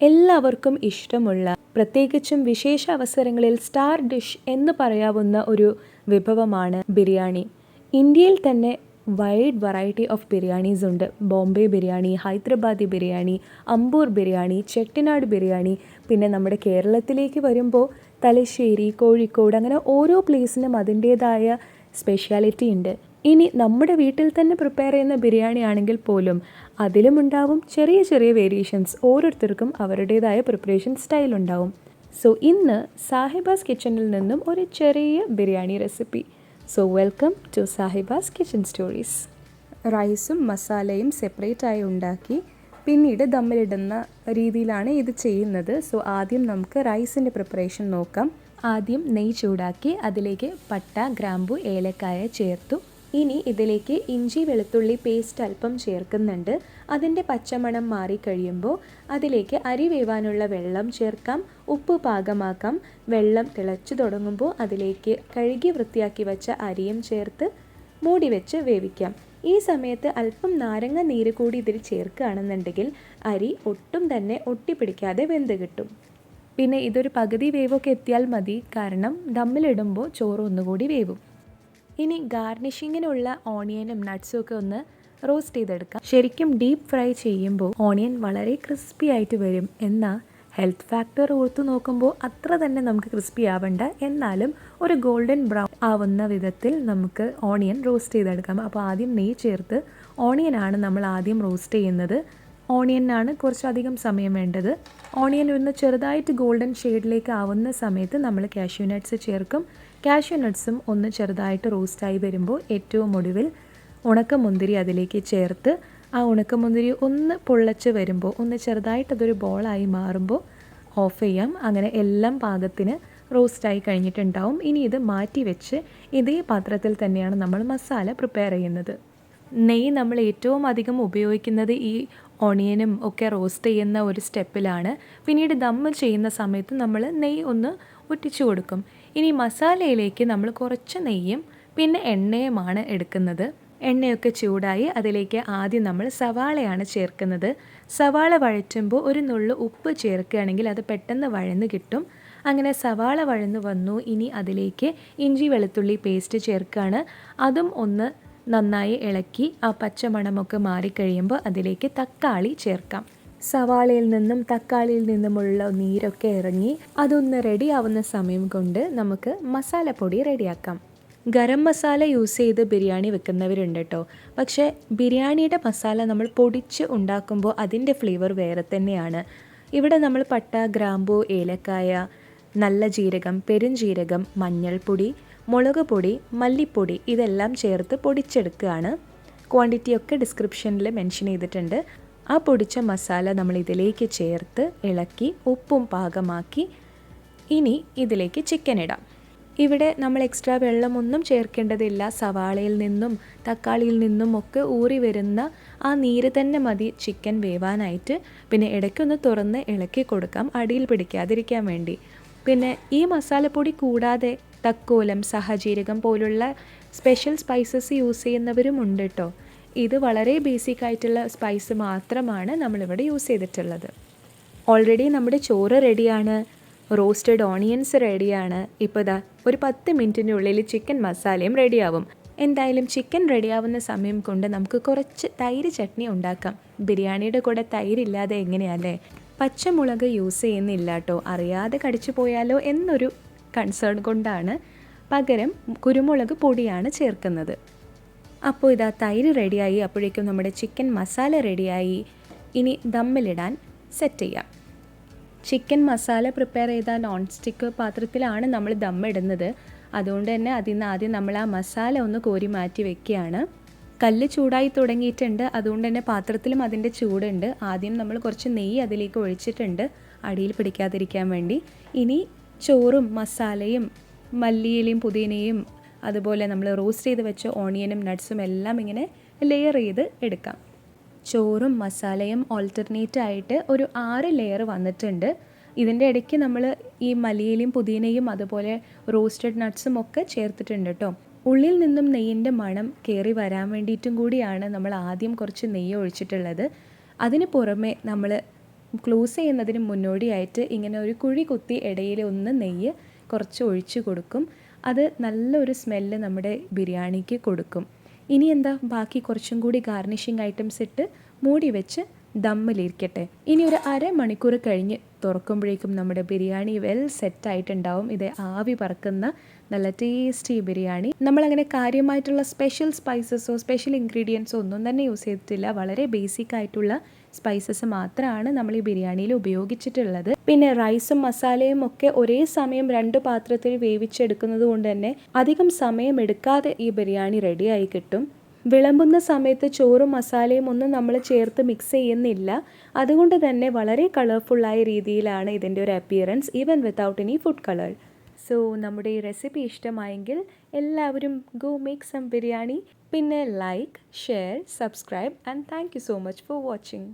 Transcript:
എല്ലാവർക്കും ഇഷ്ടമുള്ള, പ്രത്യേകിച്ചും വിശേഷ അവസരങ്ങളിൽ സ്റ്റാർ ഡിഷ് എന്ന് പറയാവുന്ന ഒരു വിഭവമാണ് ബിരിയാണി. ഇന്ത്യയിൽ തന്നെ വൈഡ് വെറൈറ്റി ഓഫ് ബിരിയാണീസ് ഉണ്ട്. ബോംബെ ബിരിയാണി, ഹൈദരാബാദി ബിരിയാണി, അമ്പൂർ ബിരിയാണി, ചെട്ടിനാട് ബിരിയാണി. പിന്നെ നമ്മുടെ കേരളത്തിലേക്ക് വരുമ്പോൾ തലശ്ശേരി, കോഴിക്കോട്, അങ്ങനെ ഓരോ പ്ലേസിനും അതിൻ്റേതായ സ്പെഷ്യാലിറ്റി ഉണ്ട്. ഇനി നമ്മുടെ വീട്ടിൽ തന്നെ പ്രിപ്പയർ ചെയ്യുന്ന ബിരിയാണി ആണെങ്കിൽ പോലും അതിലും ഉണ്ടാവും ചെറിയ ചെറിയ വേരിയേഷൻസ്. ഓരോരുത്തർക്കും അവരുടേതായ പ്രിപ്പറേഷൻ സ്റ്റൈൽ ഉണ്ടാവും. സോ ഇന്ന് സാഹിബാസ് കിച്ചണിൽ നിന്നും ഒരു ചെറിയ biryani recipe. So welcome to Sahiba's kitchen stories. റൈസും മസാലയും സെപ്പറേറ്റ് ആയി ഉണ്ടാക്കി പിന്നീട് ദമ്മിലിടുന്ന രീതിയിലാണ് ഇത് ചെയ്യുന്നത്. സോ ആദ്യം നമുക്ക് റൈസിൻ്റെ പ്രിപ്പറേഷൻ നോക്കാം. ആദ്യം നെയ്യ് ചൂടാക്കി അതിലേക്ക് പട്ട, ഗ്രാമ്പു, ഏലക്കായ ചേർത്തു. ഇനി ഇതിലേക്ക് ഇഞ്ചി വെളുത്തുള്ളി പേസ്റ്റ് അല്പം ചേർക്കുന്നുണ്ട്. അതിൻ്റെ പച്ചമണം മാറിക്കഴിയുമ്പോൾ അതിലേക്ക് അരി വേവാനുള്ള വെള്ളം ചേർക്കാം. ഉപ്പ് പാകമാക്കാം. വെള്ളം തിളച്ചു തുടങ്ങുമ്പോൾ അതിലേക്ക് കഴുകി വൃത്തിയാക്കി വെച്ച അരിയും ചേർത്ത് മൂടി വെച്ച് വേവിക്കാം. ഈ സമയത്ത് അല്പം നാരങ്ങ നീര് കൂടി ഇതിൽ ചേർക്കുകയാണെന്നുണ്ടെങ്കിൽ അരി ഒട്ടും തന്നെ ഒട്ടിപ്പിടിക്കാതെ വെന്ത് കിട്ടും. പിന്നെ ഇതൊരു പകുതി വേവൊക്കെ എത്തിയാൽ മതി, കാരണം ദമ്മിലിടുമ്പോൾ ചോറ് ഒന്നുകൂടി വേവും. ഇനി ഗാർണിഷിങ്ങിനുള്ള ഓണിയനും നട്ട്സും ഒക്കെ ഒന്ന് റോസ്റ്റ് ചെയ്തെടുക്കാം. ശരിക്കും ഡീപ്പ് ഫ്രൈ ചെയ്യുമ്പോൾ ഓണിയൻ വളരെ ക്രിസ്പി ആയിട്ട് വരും. എന്നാൽ ഹെൽത്ത് ഫാക്ടർ ഓർത്ത് നോക്കുമ്പോൾ അത്ര തന്നെ നമുക്ക് ക്രിസ്പി ആവണ്ട. എന്നാലും ഒരു ഗോൾഡൻ ബ്രൗൺ ആവുന്ന വിധത്തിൽ നമുക്ക് ഓണിയൻ റോസ്റ്റ് ചെയ്തെടുക്കാം. അപ്പോൾ ആദ്യം നെയ്യ് ചേർത്ത് ഓണിയനാണ് നമ്മൾ ആദ്യം റോസ്റ്റ് ചെയ്യുന്നത്. ഓണിയനാണ് കുറച്ചധികം സമയം വേണ്ടത്. ഓണിയൻ ഒന്ന് ചെറുതായിട്ട് ഗോൾഡൻ ഷെയ്ഡിലേക്ക് ആവുന്ന സമയത്ത് നമ്മൾ കാഷ്യൂ നട്ട്സ് ചേർക്കും. കാഷ്യൂ നട്ട്സും ഒന്ന് ചെറുതായിട്ട് റോസ്റ്റായി വരുമ്പോൾ ഏറ്റവും ഒടുവിൽ ഉണക്കമുന്തിരി അതിലേക്ക് ചേർത്ത് ആ ഉണക്കമുന്തിരി ഒന്ന് പൊള്ളച്ച് വരുമ്പോൾ, ഒന്ന് ചെറുതായിട്ടതൊരു ബോളായി മാറുമ്പോൾ ഓഫ് ചെയ്യാം. അങ്ങനെ എല്ലാം പാകത്തിന് റോസ്റ്റായി കഴിഞ്ഞിട്ടുണ്ടാവും. ഇനി ഇത് മാറ്റി വെച്ച് ഇതേ പാത്രത്തിൽ തന്നെയാണ് നമ്മൾ മസാല പ്രിപ്പയർ ചെയ്യുന്നത്. നെയ്യ് നമ്മൾ ഏറ്റവും അധികം ഉപയോഗിക്കുന്നത് ഈ ഓണിയനും ഒക്കെ റോസ്റ്റ് ചെയ്യുന്ന ഒരു സ്റ്റെപ്പിലാണ്. പിന്നീട് ദമ്മ് ചെയ്യുന്ന സമയത്ത് നമ്മൾ നെയ്യ് ഒന്ന് ഒറ്റിച്ചു കൊടുക്കും. ഇനി മസാലയിലേക്ക് നമ്മൾ കുറച്ച് നെയ്യും പിന്നെ എണ്ണയുമാണ് എടുക്കുന്നത്. എണ്ണയൊക്കെ ചൂടായി അതിലേക്ക് ആദ്യം നമ്മൾ സവാളയാണ് ചേർക്കുന്നത്. സവാള വഴറ്റുമ്പോൾ ഒരു നുള്ളു ഉപ്പ് ചേർക്കുകയാണെങ്കിൽ അത് പെട്ടെന്ന് വഴന്ന് കിട്ടും. അങ്ങനെ സവാള വഴന്ന് വന്നു. ഇനി അതിലേക്ക് ഇഞ്ചി വെളുത്തുള്ളി പേസ്റ്റ് ചേർക്കുകയാണ്. അതും ഒന്ന് നന്നായി ഇളക്കി ആ പച്ചമണമൊക്കെ മാറിക്കഴിയുമ്പോൾ അതിലേക്ക് തക്കാളി ചേർക്കാം. സവാളയിൽ നിന്നും തക്കാളിയിൽ നിന്നുമുള്ള നീരൊക്കെ ഇറങ്ങി അതൊന്ന് റെഡി ആവുന്ന സമയം കൊണ്ട് നമുക്ക് മസാലപ്പൊടി റെഡിയാക്കാം. ഗരം മസാല യൂസ് ചെയ്ത് ബിരിയാണി വെക്കുന്നവരുണ്ട് കേട്ടോ. പക്ഷേ ബിരിയാണിയുടെ മസാല നമ്മൾ പൊടിച്ച് ഉണ്ടാക്കുമ്പോൾ അതിൻ്റെ ഫ്ലേവർ വേറെ തന്നെയാണ്. ഇവിടെ നമ്മൾ പട്ട, ഗ്രാമ്പു, ഏലക്കായ, നല്ല ജീരകം, പെരുംജീരകം, മഞ്ഞൾപ്പൊടി, മുളക് പൊടി, മല്ലിപ്പൊടി ഇതെല്ലാം ചേർത്ത് പൊടിച്ചെടുക്കുകയാണ്. ക്വാണ്ടിറ്റിയൊക്കെ ഡിസ്ക്രിപ്ഷനിൽ മെൻഷൻ ചെയ്തിട്ടുണ്ട്. ആ പൊടിച്ച മസാല നമ്മൾ ഇതിലേക്ക് ചേർത്ത് ഇളക്കി ഉപ്പും പാകമാക്കി ഇനി ഇതിലേക്ക് ചിക്കൻ ഇടാം. ഇവിടെ നമ്മൾ എക്സ്ട്രാ വെള്ളമൊന്നും ചേർക്കേണ്ടതില്ല. സവാളയിൽ നിന്നും തക്കാളിയിൽ നിന്നും ഒക്കെ ഊറി വരുന്ന ആ നീര് തന്നെ മതി ചിക്കൻ വേവാനായിട്ട്. പിന്നെ ഇടയ്ക്കൊന്ന് തുറന്ന് ഇളക്കി കൊടുക്കാം, അടിയിൽ പിടിക്കാതിരിക്കാൻ വേണ്ടി. പിന്നെ ഈ മസാലപ്പൊടി കൂടാതെ തക്കോലം, സഹജീരകം പോലുള്ള സ്പെഷ്യൽ സ്പൈസസ് യൂസ് ചെയ്യുന്നവരും ഉണ്ട് കേട്ടോ. ഇത് വളരെ ബേസിക് ആയിട്ടുള്ള സ്പൈസ് മാത്രമാണ് നമ്മളിവിടെ യൂസ് ചെയ്തിട്ടുള്ളത്. ഓൾറെഡി നമ്മുടെ ചോറ് റെഡിയാണ്, റോസ്റ്റഡ് ഓണിയൻസ് റെഡിയാണ്. ഇപ്പോൾ ഇതാ ഒരു 10 മിനിറ്റിനുള്ളിൽ ചിക്കൻ മസാലയും റെഡിയാവും. എന്തായാലും ചിക്കൻ റെഡിയാവുന്ന സമയം കൊണ്ട് നമുക്ക് കുറച്ച് തൈര് ചട്നി ഉണ്ടാക്കാം. ബിരിയാണിയുടെ കൂടെ തൈരില്ലാതെ എങ്ങനെയല്ലേ? പച്ചമുളക് യൂസ് ചെയ്യുന്നില്ല കേട്ടോ, അറിയാതെ കടിച്ചു പോയാലോ എന്നൊരു കൺസേൺ കൊണ്ടാണ്. പകരം കുരുമുളക് പൊടിയാണ് ചേർക്കുന്നത്. അപ്പോൾ ഇതാ തൈര് റെഡിയായി. അപ്പോഴേക്കും നമ്മുടെ ചിക്കൻ മസാല റെഡിയായി. ഇനി ദമ്മിലിടാൻ സെറ്റ് ചെയ്യാം. ചിക്കൻ മസാല പ്രിപ്പയർ ചെയ്ത നോൺ സ്റ്റിക്ക് പാത്രത്തിലാണ് നമ്മൾ ദമ്മിടുന്നത്. അതുകൊണ്ട് തന്നെ അതിൽ നിന്ന് ആദ്യം നമ്മൾ ആ മസാല ഒന്ന് കോരി മാറ്റി വെക്കുകയാണ്. കല്ല് ചൂടായി തുടങ്ങിയിട്ടുണ്ട്, അതുകൊണ്ട് തന്നെ പാത്രത്തിലും അതിൻ്റെ ചൂടുണ്ട്. ആദ്യം നമ്മൾ കുറച്ച് നെയ്യ് അതിലേക്ക് ഒഴിച്ചിട്ടുണ്ട് അടിയിൽ പിടിക്കാതിരിക്കാൻ വേണ്ടി. ഇനി ചോറും മസാലയും മല്ലിയിലയും പുതിനയും അതുപോലെ നമ്മൾ റോസ്റ്റ് ചെയ്ത് വെച്ച ഓണിയനും നട്ട്സും എല്ലാം ഇങ്ങനെ ലെയർ ചെയ്ത് എടുക്കാം. ചോറും മസാലയും ഓൾട്ടർനേറ്റ് ആയിട്ട് ഒരു 6 ലെയർ വന്നിട്ടുണ്ട്. ഇതിൻ്റെ ഇടയ്ക്ക് നമ്മൾ ഈ മല്ലിയിലയും പുതിനയും അതുപോലെ റോസ്റ്റഡ് നട്ട്സും ഒക്കെ ചേർത്തിട്ടുണ്ട് കേട്ടോ. ഉള്ളിൽ നിന്നും നെയ്യിൻ്റെ മണം കയറി വരാൻ വേണ്ടിയിട്ടും കൂടിയാണ് നമ്മൾ ആദ്യം കുറച്ച് നെയ്യ് ഒഴിച്ചിട്ടുള്ളത്. അതിന് പുറമെ നമ്മൾ ക്ലോസ് ചെയ്യുന്നതിന് മുന്നോടിയായിട്ട് ഇങ്ങനെ ഒരു കുഴി കുത്തി ഇടയിൽ ഒന്ന് നെയ്യ് കുറച്ച് ഒഴിച്ച് കൊടുക്കും. അത് നല്ലൊരു സ്മെല്ല് നമ്മുടെ ബിരിയാണിക്ക് കൊടുക്കും. ഇനി എന്താ, ബാക്കി കുറച്ചും കൂടി ഗാർണിഷിങ് ഐറ്റംസ് ഇട്ട് മൂടി വെച്ച് ദമ്മിലിരിക്കട്ടെ. ഇനി ഒരു അരമണിക്കൂർ കഴിഞ്ഞ് തുറക്കുമ്പോഴേക്കും നമ്മുടെ ബിരിയാണി വെൽ സെറ്റായിട്ടുണ്ടാവും. ഇത് ആവി പറക്കുന്ന നല്ല ടേസ്റ്റി ബിരിയാണി. നമ്മളങ്ങനെ കാര്യമായിട്ടുള്ള സ്പെഷ്യൽ സ്പൈസസോ സ്പെഷ്യൽ ഇൻഗ്രീഡിയൻസോ ഒന്നും തന്നെ യൂസ് ചെയ്തിട്ടില്ല. വളരെ ബേസിക് ആയിട്ടുള്ള സ്പൈസസ് മാത്രമാണ് നമ്മൾ ഈ ബിരിയാണിയിൽ ഉപയോഗിച്ചിട്ടുള്ളത്. പിന്നെ റൈസും മസാലയും ഒക്കെ ഒരേ സമയം 2 പാത്രത്തിൽ വേവിച്ചെടുക്കുന്നത് കൊണ്ട് തന്നെ അധികം സമയം എടുക്കാതെ ഈ ബിരിയാണി റെഡിയായി കിട്ടും. വിളമ്പുന്ന സമയത്ത് ചോറും മസാലയും ഒന്നും നമ്മൾ ചേർത്ത് മിക്സ് ചെയ്യുന്നില്ല. അതുകൊണ്ട് തന്നെ വളരെ കളർഫുള്ളായ രീതിയിലാണ് ഇതിൻ്റെ ഒരു appearance, even without any food colour. So നമ്മുടെ ഈ റെസിപ്പി ഇഷ്ടമായെങ്കിൽ എല്ലാവരും ഗോ മേക്ക് സം ബിരിയാണി. പിന്നെ like, share, subscribe and thank you so much for watching.